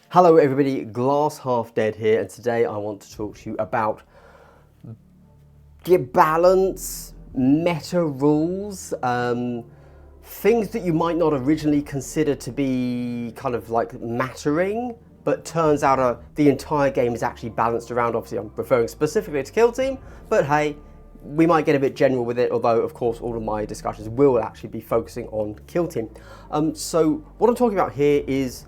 Hello everybody, Glass Half Dead here, and today I want to talk to you about balance, meta rules, things that you might not originally consider to be kind of like mattering, but turns out the entire game is actually balanced around. Obviously I'm referring specifically to Kill Team, but hey, we might get a bit general with it, although of course all of my discussions will actually be focusing on Kill Team. So what I'm talking about here is,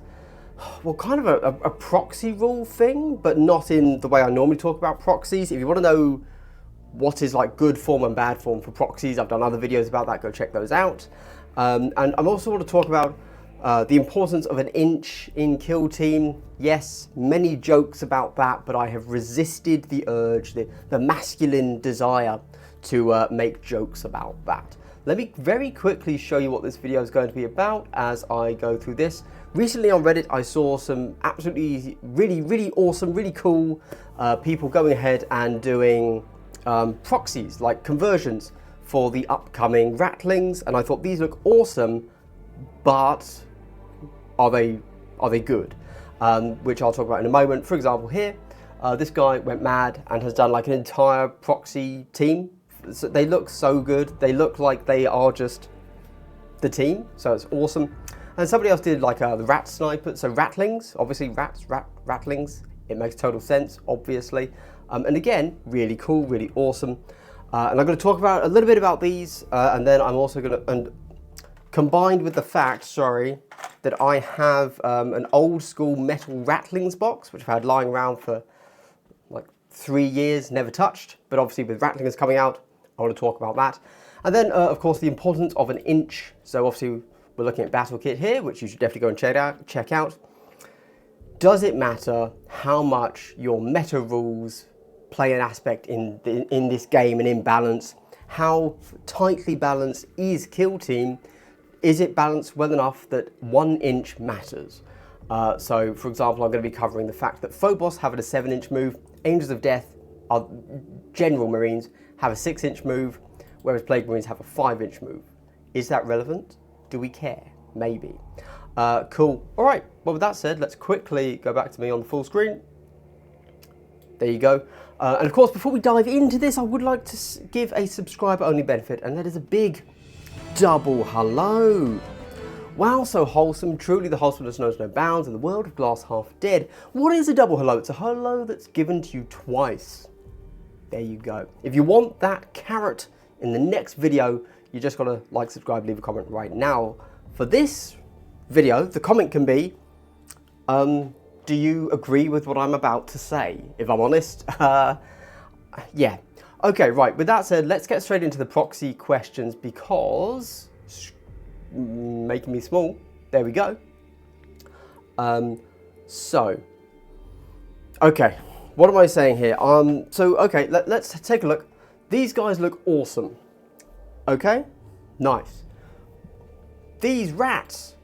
well, kind of a proxy rule thing, but not in the way I normally talk about proxies. If you want to know what is like good form and bad form for proxies, I've done other videos about that, go check those out. And I also want to talk about the importance of an inch in Kill Team. Yes, many jokes about that, but I have resisted the urge, the masculine desire to make jokes about that. Let me very quickly show you what this video is going to be about as I go through this. Recently on Reddit, I saw some absolutely really awesome, really cool people going ahead and doing proxies, like conversions for the upcoming Ratlings, and I thought these look awesome, but are they good? Which I'll talk about in a moment. For example, here, this guy went mad and has done like an entire proxy team. So they look so good. They look like they are just the team, so it's awesome. And somebody else did like the rat sniper, so Ratlings, obviously Ratlings. It makes total sense, obviously. And again, really cool, really awesome. And I'm going to talk about a little bit about these, and then I'm also going to, and combined with the fact, that I have an old school metal Ratlings box, which I've had lying around for like 3 years, never touched. But obviously with Ratlings coming out, I want to talk about that. And then, of course, the importance of an inch. So obviously, we're looking at Battle Kit here, which you should definitely go and check out. Does it matter how much your meta rules play an aspect in this game and in balance? How tightly balanced is Kill Team? Is it balanced well enough that 1 inch matters? So, for example, I'm going to be covering the fact that Phobos have a 7-inch move, Angels of Death, our general Marines, have a 6-inch move, whereas Plague Marines have a 5-inch move. Is that relevant? Do we care? Maybe. Cool. All right. Well, with that said, let's quickly go back to me on the full screen. There you go. And of course, before we dive into this, I would like to give a subscriber-only benefit, and that is a big double hello. Wow, so wholesome. Truly the wholesomeness knows no bounds in the world of Glass Half Dead. What is a double hello? It's a hello that's given to you twice. There you go. If you want that carrot in the next video, you just gotta like, subscribe, leave a comment right now. For this video, the comment can be, do you agree with what I'm about to say? If I'm honest, yeah. Okay, right, with that said, let's get straight into the proxy questions because, making me small, there we go. Okay, what am I saying here? Okay, let's take a look. These guys look awesome. Okay, nice. These rats,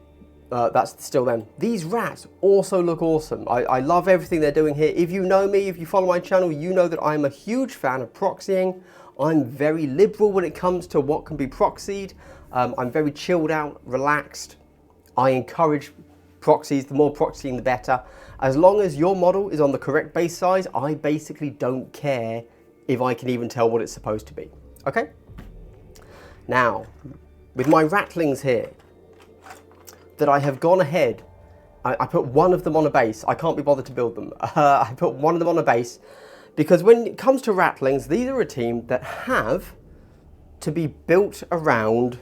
that's still them. These rats also look awesome. I love everything they're doing here. If you know me, if you follow my channel, you know that I'm a huge fan of proxying. I'm very liberal when it comes to what can be proxied. I'm very chilled out, relaxed. I encourage proxies. The more proxying, the better. As long as your model is on the correct base size, I basically don't care if I can even tell what it's supposed to be. Okay? Now, with my Ratlings here, that I have gone ahead, I put one of them on a base. I can't be bothered to build them. I put one of them on a base because when it comes to Ratlings, these are a team that have to be built around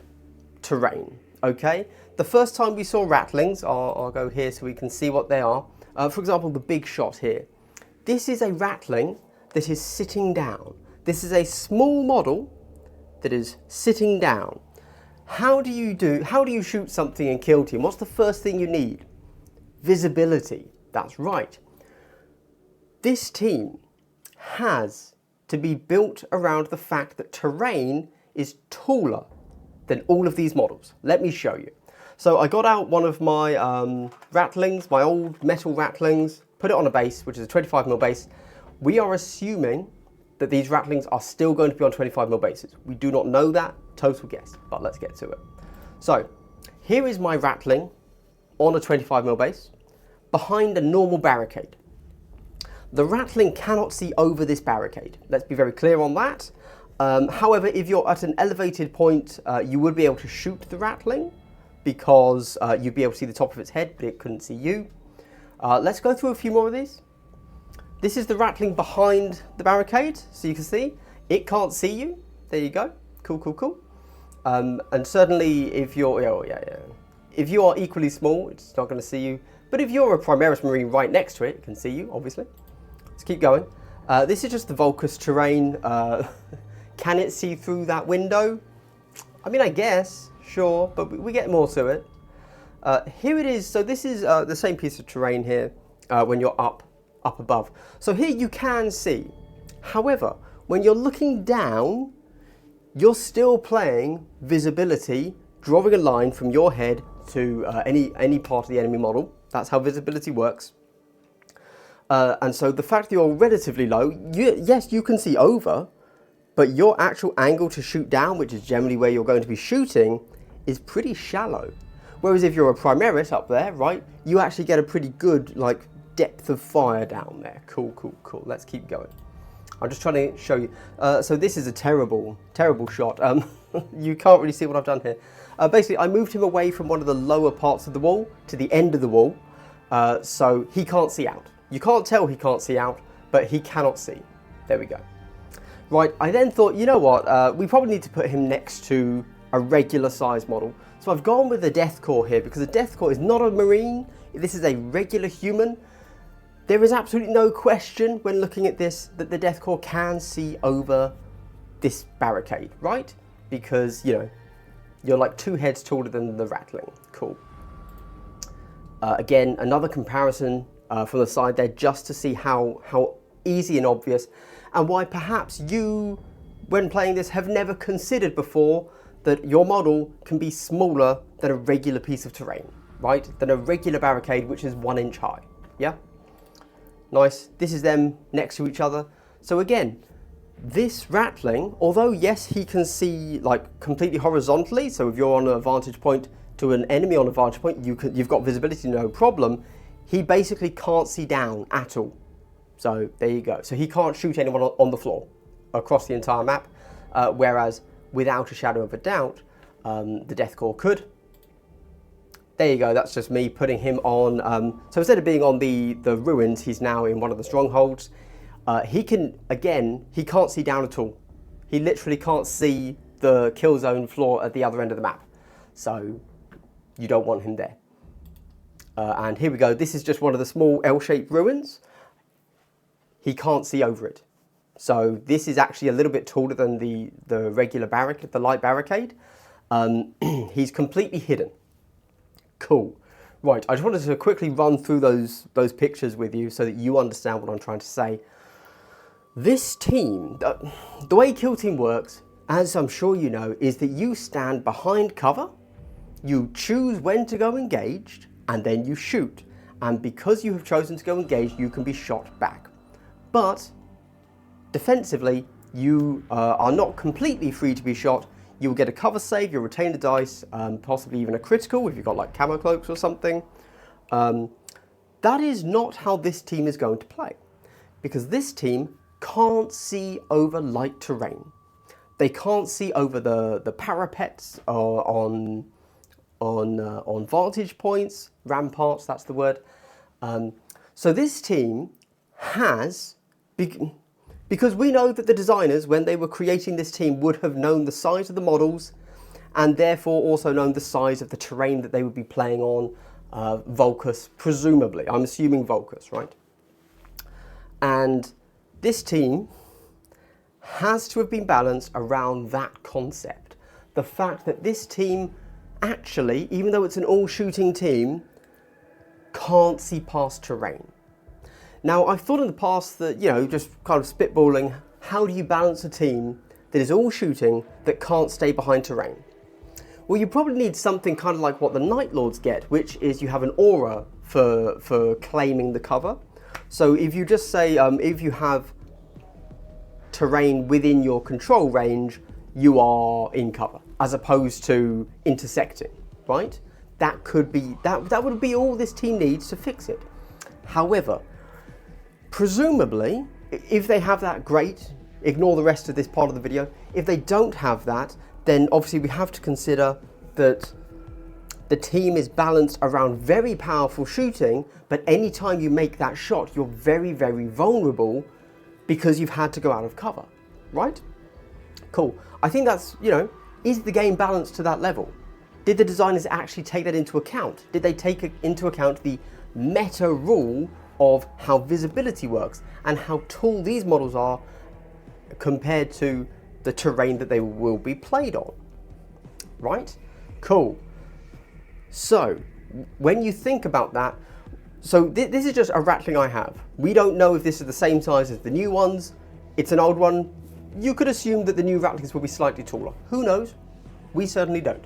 terrain, okay? The first time we saw Ratlings, I'll go here so we can see what they are. For example, the big shot here. This is a Ratling that is sitting down. This is a small model that is sitting down. How do you shoot something in Kill Team? What's the first thing you need? Visibility. That's right. This team has to be built around the fact that terrain is taller than all of these models. Let me show you. So I got out one of my Ratlings, my old metal Ratlings, put it on a base, which is a 25mm base. We are assuming that these Ratlings are still going to be on 25mm bases. We do not know that, total guess, but let's get to it. So here is my Ratling on a 25mm base. behind a normal barricade. The Ratling cannot see over this barricade. Let's be very clear on that. However, if you're at an elevated point, you would be able to shoot the Ratling because you'd be able to see the top of its head, but it couldn't see you. Let's go through a few more of these. This is the Ratling behind the barricade, so you can see. It can't see you. There you go. Cool, cool, cool. And certainly if you're, if you are equally small, it's not going to see you. But if you're a Primaris Marine right next to it, it can see you, obviously. Let's keep going. This is just the Vulcus terrain. Can it see through that window? I mean, I guess, sure, but we get more to it. Here it is. So this is the same piece of terrain here when you're up above. So here you can see. However, when you're looking down, you're still playing visibility, drawing a line from your head to any part of the enemy model. That's how visibility works. And so the fact that you're relatively low, yes, you can see over, but your actual angle to shoot down, which is generally where you're going to be shooting, is pretty shallow. Whereas if you're a Primaris up there, right, you actually get a pretty good like depth of fire down there. Cool, cool, cool. Let's keep going. I'm just trying to show you. So this is a terrible, terrible shot. You can't really see what I've done here. Basically, I moved him away from one of the lower parts of the wall to the end of the wall, so he can't see out. You can't tell he can't see out, but he cannot see. There we go. Right, I then thought, you know what, we probably need to put him next to a regular size model. So I've gone with the Death Corps here, because the Death Corps is not a Marine, this is a regular human. There is absolutely no question when looking at this that the Death Corps can see over this barricade, right? Because, you know, you're like 2 heads taller than the Ratling. Cool. Again, another comparison from the side there just to see how easy and obvious, and why perhaps you, when playing this, have never considered before that your model can be smaller than a regular piece of terrain, right? Than a regular barricade, which is 1 inch high, yeah? Nice. This is them next to each other. So again, this Ratling, although yes, he can see like completely horizontally, so if you're on a vantage point to an enemy on a vantage point, you've got visibility, no problem. He basically can't see down at all. So there you go. So he can't shoot anyone on the floor across the entire map, whereas without a shadow of a doubt, the Death Corps could. There you go, that's just me putting him on, so instead of being on the ruins, he's now in one of the strongholds. He can't see down at all. He literally can't see the kill zone floor at the other end of the map. So you don't want him there. And here we go, this is just one of the small L-shaped ruins. He can't see over it. So this is actually a little bit taller than the regular barricade, the light barricade. He's completely hidden. Cool. Right, I just wanted to quickly run through those pictures with you so that you understand what I'm trying to say. This team, the way Kill Team works, as I'm sure you know, is that you stand behind cover, you choose when to go engaged, and then you shoot. And because you have chosen to go engaged, you can be shot back. But defensively, you are not completely free to be shot. You'll get a cover save, you'll retain the dice, possibly even a critical if you've got like camo cloaks or something. That is not how this team is going to play, because this team can't see over light terrain. They can't see over the parapets on vantage points, ramparts, that's the word. So this team has, because we know that the designers, when they were creating this team, would have known the size of the models and therefore also known the size of the terrain that they would be playing on, Vulcus, presumably. I'm assuming Vulcus, right? And this team has to have been balanced around that concept. The fact that this team actually, even though it's an all-shooting team, can't see past terrain. Now, I've thought in the past that, you know, just kind of spitballing, how do you balance a team that is all shooting that can't stay behind terrain? Well, you probably need something kind of like what the Night Lords get, which is you have an aura for claiming the cover. So if you just say, if you have terrain within your control range, you are in cover, as opposed to intersecting, right? That could be, that would be all this team needs to fix it. However, presumably, if they have that, great. Ignore the rest of this part of the video. If they don't have that, then obviously we have to consider that the team is balanced around very powerful shooting, but anytime you make that shot, you're very, very vulnerable because you've had to go out of cover, right? Cool. I think that's, is the game balanced to that level? Did the designers actually take that into account? Did they take into account the meta rule of how visibility works and how tall these models are compared to the terrain that they will be played on? Right? Cool. So, when you think about that, so this is just a Ratling I have. We don't know if this is the same size as the new ones. It's an old one. You could assume that the new Ratlings will be slightly taller. Who knows? We certainly don't.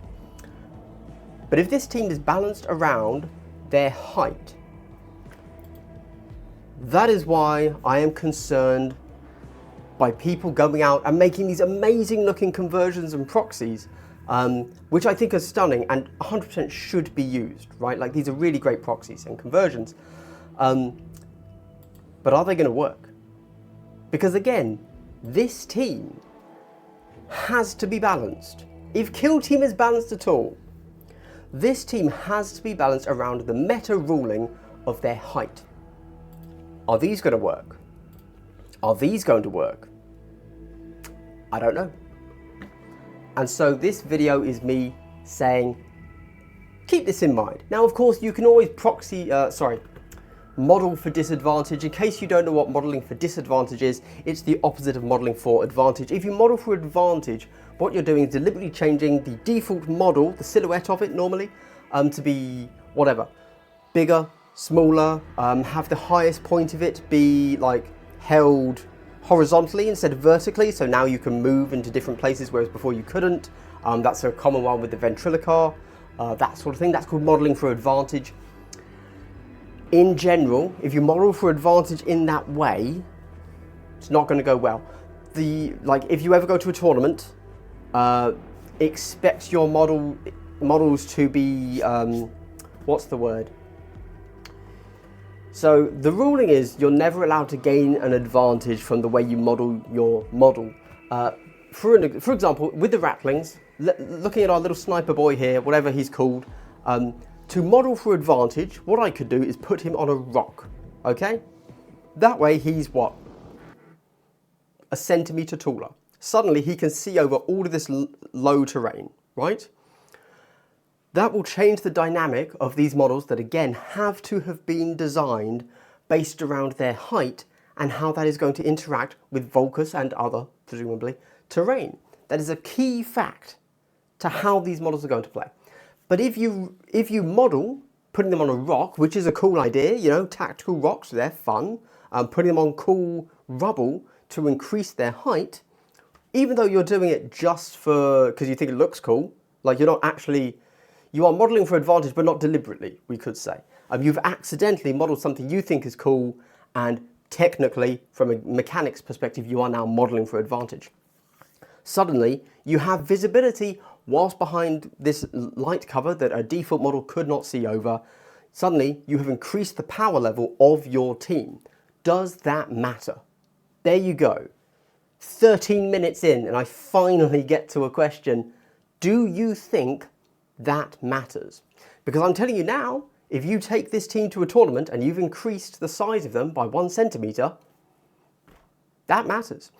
But if this team is balanced around their height, that is why I am concerned by people going out and making these amazing looking conversions and proxies, which I think are stunning and 100% should be used, right? Like, these are really great proxies and conversions. But are they going to work? Because again, this team has to be balanced. If Kill Team is balanced at all, this team has to be balanced around the meta ruling of their height. Are these going to work? Are these going to work? I don't know. And so this video is me saying, keep this in mind. Now, of course, you can always model for disadvantage. In case you don't know what modeling for disadvantage is, it's the opposite of modeling for advantage. If you model for advantage, what you're doing is deliberately changing the default model, the silhouette of it normally, to be whatever, bigger, smaller, have the highest point of it be like held horizontally instead of vertically, so now you can move into different places, whereas before you couldn't. That's a common one with the ventriloquistar, that sort of thing. That's called modeling for advantage. In general, if you model for advantage in that way, it's not going to go well. If you ever go to a tournament, expect your models to be, what's the word? So the ruling is you're never allowed to gain an advantage from the way you model your model. For example, with the Ratlings, looking at our little sniper boy here, whatever he's called, to model for advantage, what I could do is put him on a rock, okay? That way he's what? A centimetre taller. Suddenly he can see over all of this low terrain, right? That will change the dynamic of these models that, again, have to have been designed based around their height and how that is going to interact with Vulcus and other, presumably, terrain. That is a key fact to how these models are going to play. But if you model putting them on a rock, which is a cool idea, tactical rocks, they're fun, putting them on cool rubble to increase their height, even though you're doing it just because you think it looks cool, like you are modeling for advantage, but not deliberately, we could say. You've accidentally modeled something you think is cool, and technically, from a mechanics perspective, you are now modeling for advantage. Suddenly, you have visibility whilst behind this light cover that a default model could not see over. Suddenly, you have increased the power level of your team. Does that matter? There you go. 13 minutes in, and I finally get to a question. Do you think that matters? Because I'm telling you now, if you take this team to a tournament and you've increased the size of them by 1 centimetre, that matters.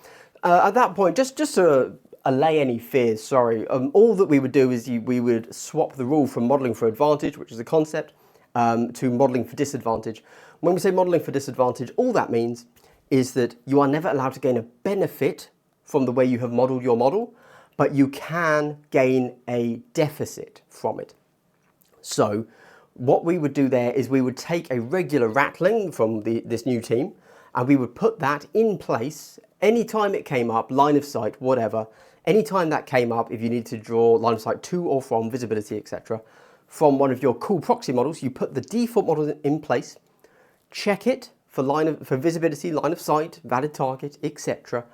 At that point, just to allay any fears, all that we would do is we would swap the rule from modelling for advantage, which is a concept, to modelling for disadvantage. When we say modelling for disadvantage, all that means is that you are never allowed to gain a benefit from the way you have modelled your model, but you can gain a deficit from it. So what we would do there is we would take a regular Ratling from this new team, and we would put that in place anytime it came up, line of sight, whatever. Anytime that came up, if you need to draw line of sight to or from, visibility, etc., from one of your cool proxy models, you put the default model in place, check it for visibility, line of sight, valid target, etc.,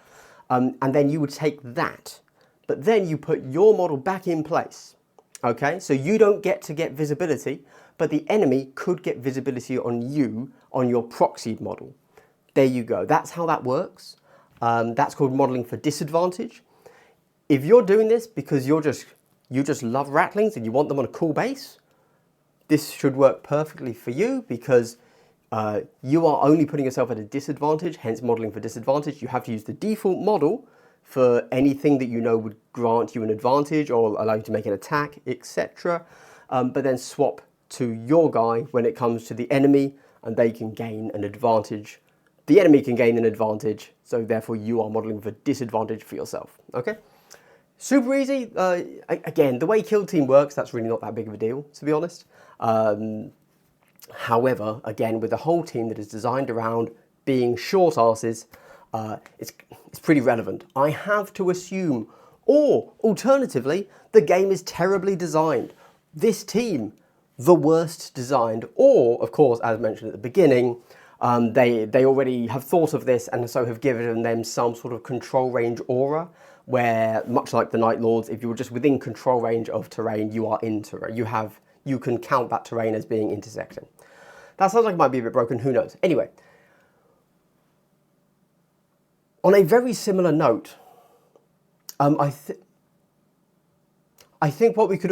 and then you would take that. But then you put your model back in place, okay? So you don't get visibility, but the enemy could get visibility on you on your proxied model. There you go. That's how that works. That's called modeling for disadvantage. If you're doing this because you just love Ratlings and you want them on a cool base, this should work perfectly for you because you are only putting yourself at a disadvantage, hence modeling for disadvantage. You have to use the default model for anything that you know would grant you an advantage or allow you to make an attack, etc. But then swap to your guy when it comes to the enemy and they can gain an advantage. The enemy can gain an advantage, so therefore you are modeling for disadvantage for yourself, okay? Super easy. Again, the way Kill Team works, that's really not that big of a deal, to be honest. However, again, with the whole team that is designed around being short asses, it's pretty relevant. I have to assume, or alternatively, the game is terribly designed. This team, the worst designed, or of course, as mentioned at the beginning, they already have thought of this and so have given them some sort of control range aura, where much like the Night Lords, if you're just within control range of terrain, you are in terrain. You can count that terrain as being intersecting. That sounds like it might be a bit broken, who knows? Anyway, on a very similar note, I think what we could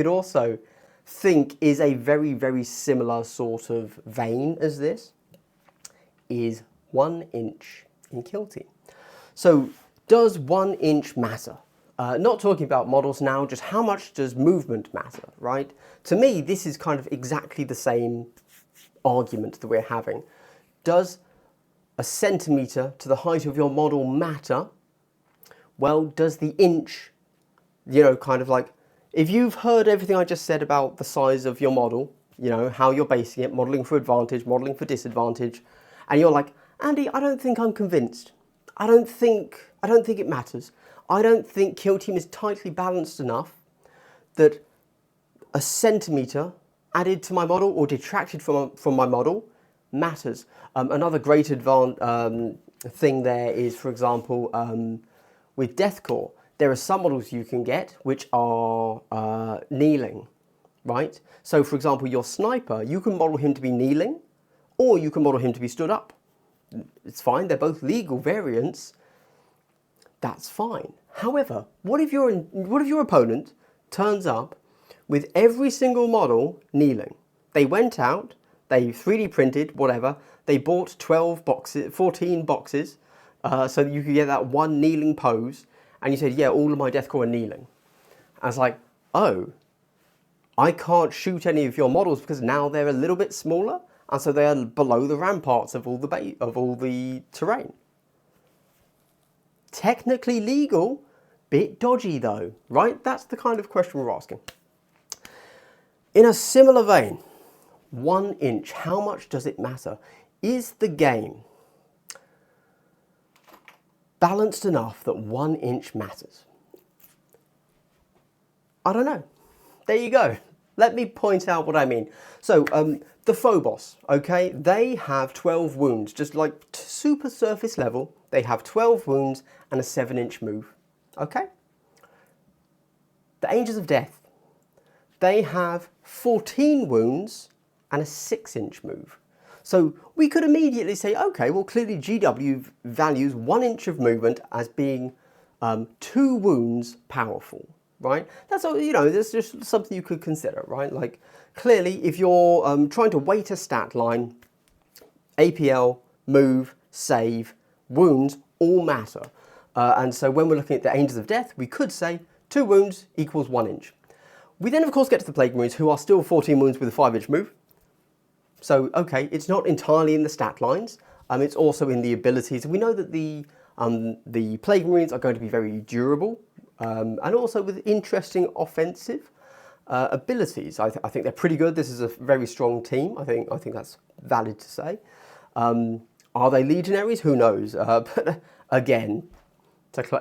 also think is a very, very similar sort of vein as this is 1 inch in Kill Team. So does 1 inch matter? Not talking about models now, just how much does movement matter, right? To me, this is kind of exactly the same argument that we're having. Does a centimetre to the height of your model matter? Well, does the inch, kind of like, if you've heard everything I just said about the size of your model, how you're basing it, modelling for advantage, modelling for disadvantage, and you're like, Andy, I don't think I'm convinced. I don't think it matters. I don't think Kill Team is tightly balanced enough that a centimetre added to my model or detracted from my model matters. Another great thing there is, for example, with Deathcore, there are some models you can get which are kneeling, right? So, for example, your sniper, you can model him to be kneeling, or you can model him to be stood up. It's fine, they're both legal variants. That's fine. However, what if your opponent turns up with every single model kneeling? They went out, they 3D printed, whatever, they bought 14 boxes, so that you could get that one kneeling pose, and you said, yeah, all of my Deathcore are kneeling. I was like, oh, I can't shoot any of your models because now they're a little bit smaller, and so they are below the ramparts of all the terrain. Technically legal, bit dodgy though, right? That's the kind of question we're asking. In a similar vein, 1 inch, how much does it matter? Is the game balanced enough that 1 inch matters? I don't know. There you go. Let me point out what I mean. So, the Phobos, okay, they have 12 wounds, just like super surface level. They have 12 wounds and a 7-inch move, okay? The Angels of Death, they have 14 wounds and a 6-inch move. So we could immediately say, okay, well, clearly GW values 1 inch of movement as being 2 wounds powerful, right? That's all, there's just something you could consider, right? Like, clearly, if you're trying to weight a stat line, APL, move, save, wounds all matter. And so when we're looking at the Angels of Death, we could say 2 wounds equals 1 inch. We then, of course, get to the Plague Marines, who are still 14 wounds with a 5-inch move. So, okay, it's not entirely in the stat lines. It's also in the abilities. We know that the Plague Marines are going to be very durable, and also with interesting offensive abilities. I think they're pretty good. This is a very strong team. I think that's valid to say. Are they legionaries? Who knows? But again,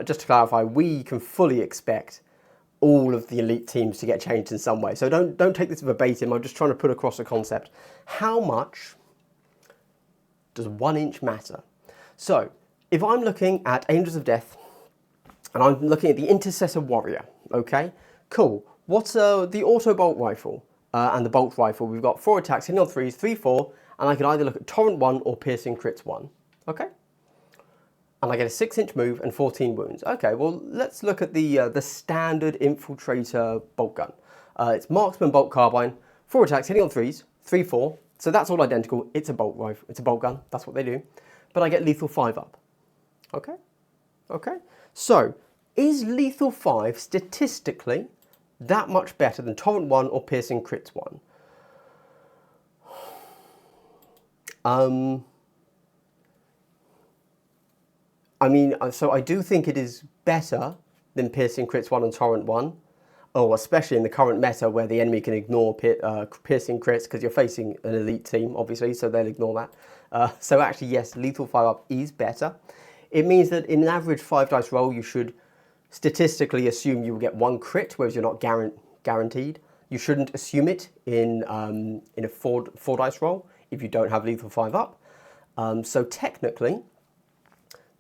just to clarify, we can fully expect all of the elite teams to get changed in some way. So don't take this verbatim. I'm just trying to put across a concept. How much does 1 inch matter? So if I'm looking at Angels of Death and I'm looking at the Intercessor Warrior, okay, cool. What's the auto bolt rifle? and the bolt rifle, we've got 4 attacks, hitting on 3s, 3, 4, and I can either look at torrent 1 or piercing crits 1. Okay? And I get a 6-inch move and 14 wounds. Okay, well, let's look at the standard infiltrator bolt gun. It's marksman bolt carbine, 4 attacks, hitting on 3s, 3, 4. So that's all identical. It's a bolt rifle. It's a bolt gun. That's what they do. But I get lethal 5 up. Okay? Okay? So, is lethal 5 statistically that much better than torrent 1 or piercing crits 1? I mean, so I do think it is better than piercing crits 1 and torrent 1. Oh, especially in the current meta where the enemy can ignore piercing crits because you're facing an elite team, obviously, so they'll ignore that. So actually, yes, lethal 5 up is better. It means that in an average 5 dice roll, you should statistically assume you will get 1 crit, whereas you're not guaranteed. You shouldn't assume it in a 4 dice roll if you don't have lethal 5 up. So technically,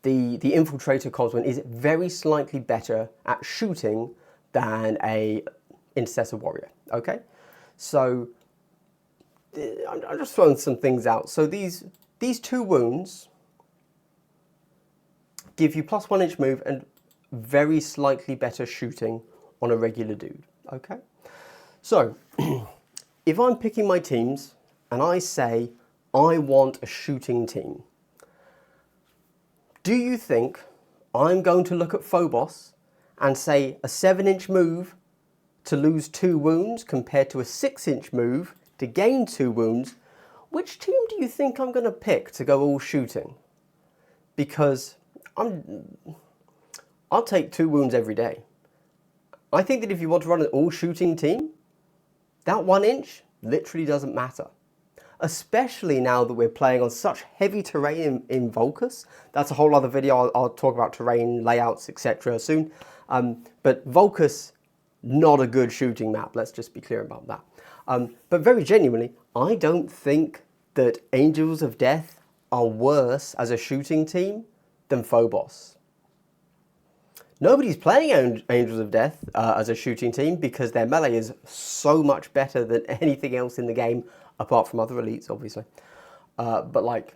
the infiltrator Cosman is very slightly better at shooting than a intercessor warrior. Okay, so I'm just throwing some things out. So these 2 wounds give you plus 1-inch move and very slightly better shooting on a regular dude. Okay, so if I'm picking my teams and I say I want a shooting team, do you think I'm going to look at Phobos and say a 7-inch move to lose 2 wounds compared to a 6-inch move to gain 2 wounds? Which team do you think I'm going to pick to go all shooting? Because I'll take 2 wounds every day. I think that if you want to run an all shooting team, that 1 inch literally doesn't matter. Especially now that we're playing on such heavy terrain in Vulcus. That's a whole other video. I'll talk about terrain, layouts, etc. soon. But Vulcus, not a good shooting map. Let's just be clear about that. But very genuinely, I don't think that Angels of Death are worse as a shooting team than Phobos. Nobody's playing Angels of Death as a shooting team because their melee is so much better than anything else in the game, apart from other elites, obviously. But like,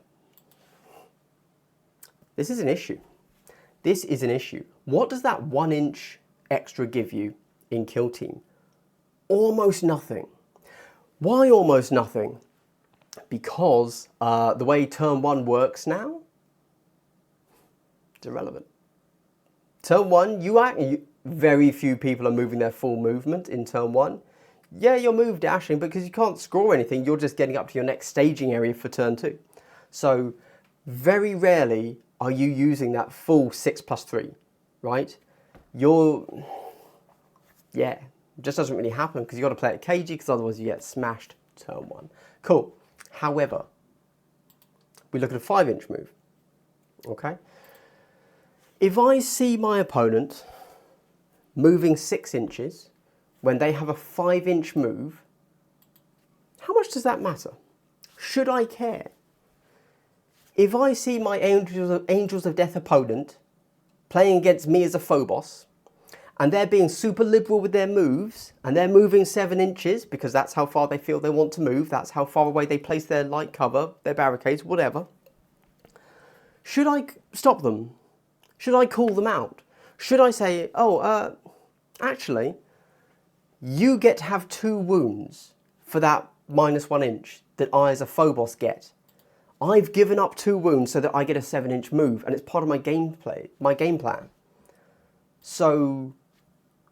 this is an issue. This is an issue. What does that 1 inch extra give you in kill team? Almost nothing. Why almost nothing? Because the way turn 1 works now, it's irrelevant. Turn 1, very few people are moving their full movement in turn 1. Yeah, you'll move dashing, because you can't score anything, you're just getting up to your next staging area for turn 2. So very rarely are you using that full 6+3, right? Yeah, it just doesn't really happen because you've got to play it cagey because otherwise you get smashed turn 1. Cool. However, we look at a 5-inch move, okay? If I see my opponent moving 6 inches when they have a 5-inch move, how much does that matter? Should I care? If I see my Angels of Death opponent playing against me as a Phobos, and they're being super liberal with their moves, and they're moving 7 inches because that's how far they feel they want to move, that's how far away they place their light cover, their barricades, whatever, should I stop them? Should I call them out? Should I say, oh, actually, you get to have 2 wounds for that -1 inch that I as a Phobos get. I've given up 2 wounds so that I get a 7-inch move, and it's part of my gameplay, my game plan. So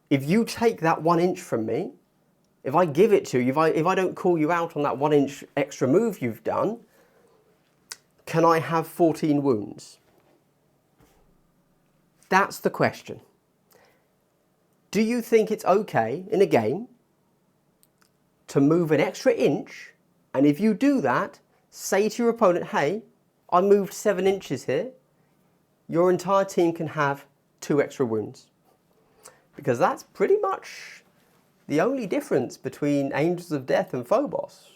if you take that 1 inch from me, if I give it to you, if I don't call you out on that 1 inch extra move you've done, can I have 14 wounds? That's the question. Do you think it's okay in a game to move an extra inch, and if you do that, say to your opponent, hey, I moved 7 inches here, your entire team can have 2 extra wounds? Because that's pretty much the only difference between Angels of Death and Phobos.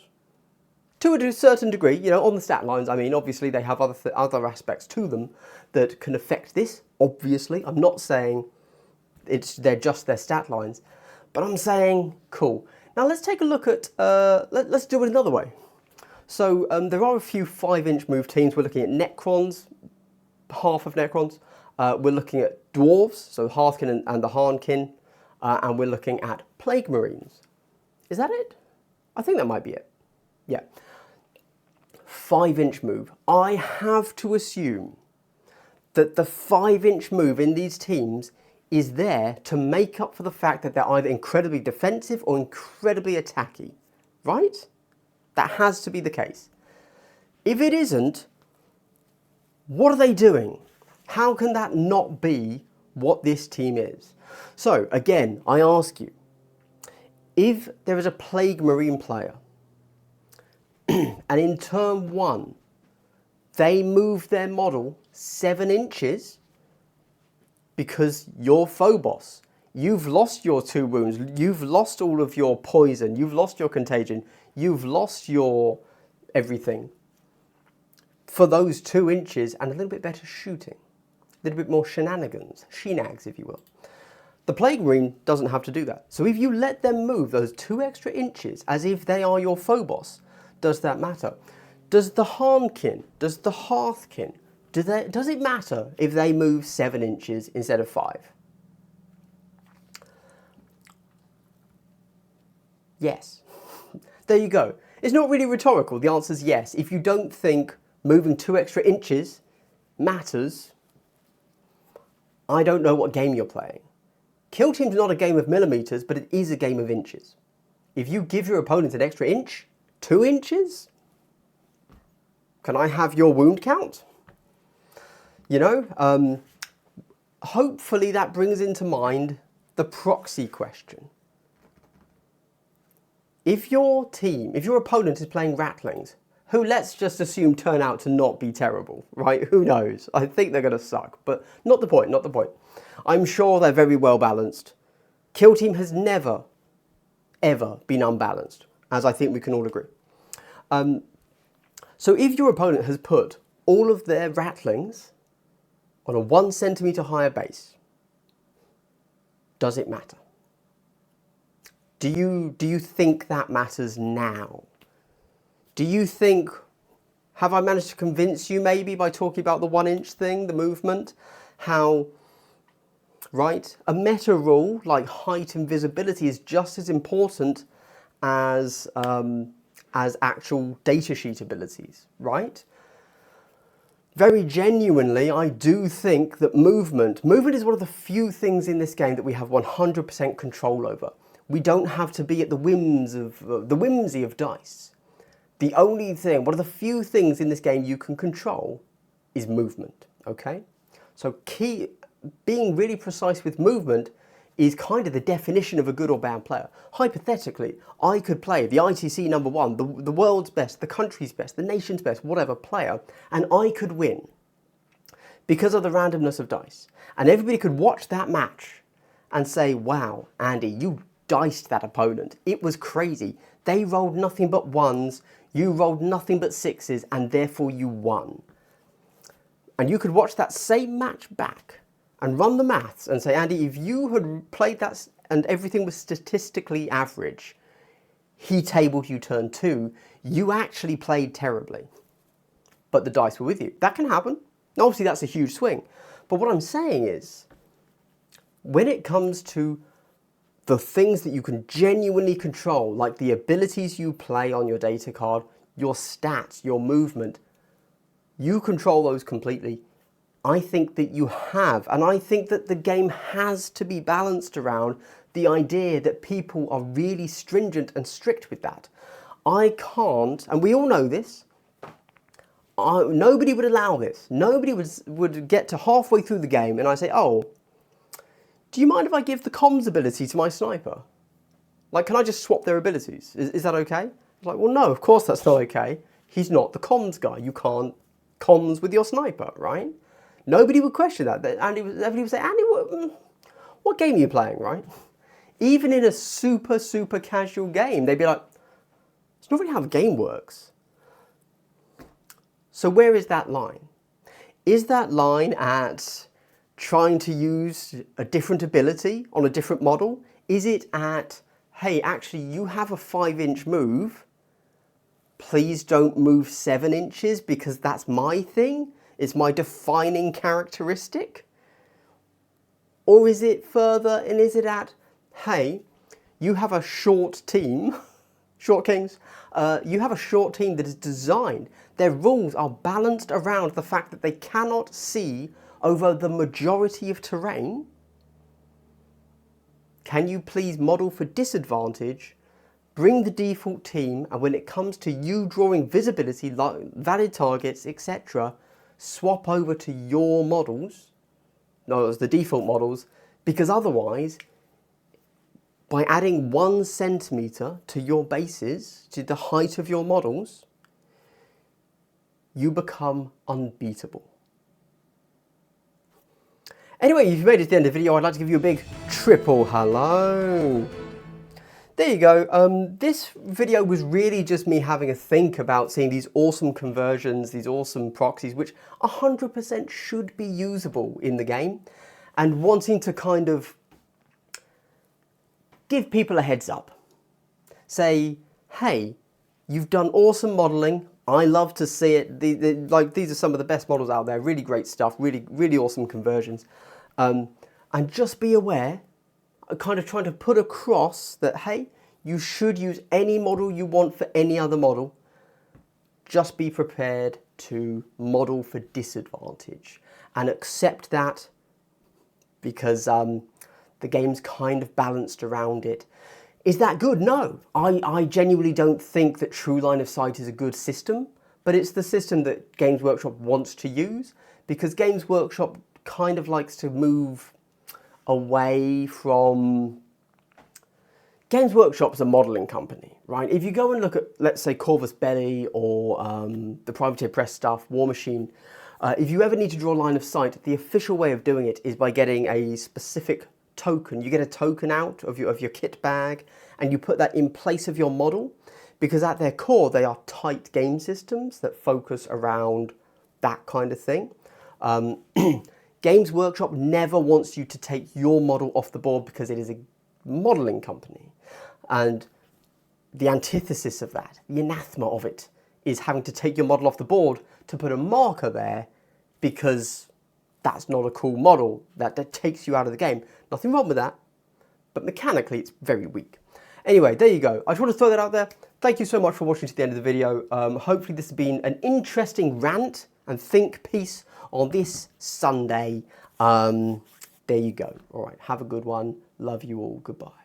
To a certain degree, you know, on the stat lines, I mean, obviously they have other aspects to them that can affect this, obviously. I'm not saying they're just their stat lines, but I'm saying, cool. Now let's take a look at, let's do it another way. So there are a few 5-inch move teams. We're looking at Necrons, half of Necrons. We're looking at Dwarves, so Hearthkin and the Harnkin. And we're looking at Plague Marines. Is that it? I think that might be it. Yeah. 5-inch move. I have to assume that the 5-inch move in these teams is there to make up for the fact that they're either incredibly defensive or incredibly attacky, right? That has to be the case. If it isn't, what are they doing? How can that not be what this team is? So again, I ask you, if there is a Plague Marine player and in turn 1 they move their model 7 inches because you're Phobos, you've lost your 2 wounds, you've lost all of your poison, you've lost your contagion, you've lost your everything for those 2 inches and a little bit better shooting, a little bit more shenanigans, shenags if you will. The Plague Marine doesn't have to do that. So if you let them move those 2 extra inches as if they are your Phobos, does that matter? Does the Harnkin, does the Hearthkin, does it matter if they move 7 inches instead of 5? Yes. There you go. It's not really rhetorical. The answer is yes. If you don't think moving 2 extra inches matters, I don't know what game you're playing. Kill Team's not a game of millimeters, but it is a game of inches. If you give your opponent an extra inch, 2 inches, can I have your wound count? You know, hopefully that brings into mind the proxy question. If your team, if your opponent is playing Ratlings, who let's just assume turn out to not be terrible, right? Who knows? I think they're going to suck, but not the point, not the point. I'm sure they're very well balanced. Kill Team has never, ever been unbalanced, as I think we can all agree. So if your opponent has put all of their Ratlings on a 1 centimetre higher base, does it matter? Do you think that matters now? Do you think, have I managed to convince you maybe by talking about the 1 inch thing, the movement, how, right, a meta rule like height and visibility is just as important as actual datasheet abilities, right? Very genuinely, I do think that movement is one of the few things in this game that we have 100% control over. We don't have to be at the whimsy of dice. The only thing, one of the few things in this game you can control is movement, okay? So being really precise with movement is kind of the definition of a good or bad player. Hypothetically, I could play the ITC #1, the world's best, the country's best, the nation's best, whatever player, and I could win because of the randomness of dice. And everybody could watch that match and say, wow, Andy, you diced that opponent. It was crazy. They rolled nothing but 1s, you rolled nothing but 6s, and therefore you won. And you could watch that same match back and run the maths and say, Andy, if you had played that and everything was statistically average, he tabled you turn 2, you actually played terribly. But the dice were with you. That can happen. Obviously, that's a huge swing. But what I'm saying is, when it comes to the things that you can genuinely control, like the abilities you play on your data card, your stats, your movement, you control those completely. I think that you have, and I think that the game has to be balanced around the idea that people are really stringent and strict with that. I can't, and we all know this, nobody would allow this. Nobody would get to halfway through the game and I say, oh, do you mind if I give the comms ability to my sniper? Like, can I just swap their abilities? Is that okay? It's like, well, no, of course that's not okay. He's not the comms guy. You can't comms with your sniper, right? Nobody would question that. Everybody would say, Andy, what game are you playing, right? Even in a super, super casual game, they'd be like, it's not really how the game works. So where is that line? Is that line at trying to use a different ability on a different model? Is it at hey, actually you have a 5-inch move, please don't move 7 inches because that's my thing, it's my defining characteristic? Or is it further, and is it at, hey, you have a short team, short kings, you have a short team that is designed, their rules are balanced around the fact that they cannot see over the majority of terrain. Can you please model for disadvantage, bring the default team, and when it comes to you drawing visibility, valid targets, etc., swap over to your models, no, it's the default models, because otherwise, by adding 1 centimetre to your bases, to the height of your models, you become unbeatable. Anyway, if you've made it to the end of the video, I'd like to give you a big triple hello. There you go. This video was really just me having a think about seeing these awesome conversions, these awesome proxies, which 100% should be usable in the game, and wanting to kind of give people a heads up. Say, hey, you've done awesome modeling. I love to see it. Like, these are some of the best models out there. Really great stuff. Really, really awesome conversions. And just be aware, kind of trying to put across that, hey, you should use any model you want for any other model. Just be prepared to model for disadvantage and accept that, because the game's kind of balanced around it. Is that good? No. I genuinely don't think that true line of sight is a good system, but it's the system that Games Workshop wants to use, because Games Workshop kind of likes to move away from... Games Workshop's a modelling company, right? If you go and look at, let's say, Corvus Belli or the Privateer Press stuff, War Machine, if you ever need to draw line of sight, the official way of doing it is by getting a specific token. You get a token out of your kit bag and you put that in place of your model, because at their core they are tight game systems that focus around that kind of thing. Games Workshop never wants you to take your model off the board because it is a modelling company, and the antithesis of that, the anathema of it, is having to take your model off the board to put a marker there because that's not a cool model, that takes you out of the game. Nothing wrong with that, but mechanically it's very weak. Anyway, there you go. I just want to throw that out there. Thank you so much for watching to the end of the video. Hopefully this has been an interesting rant and think piece on this Sunday. There you go. All right, have a good one. Love you all. Goodbye.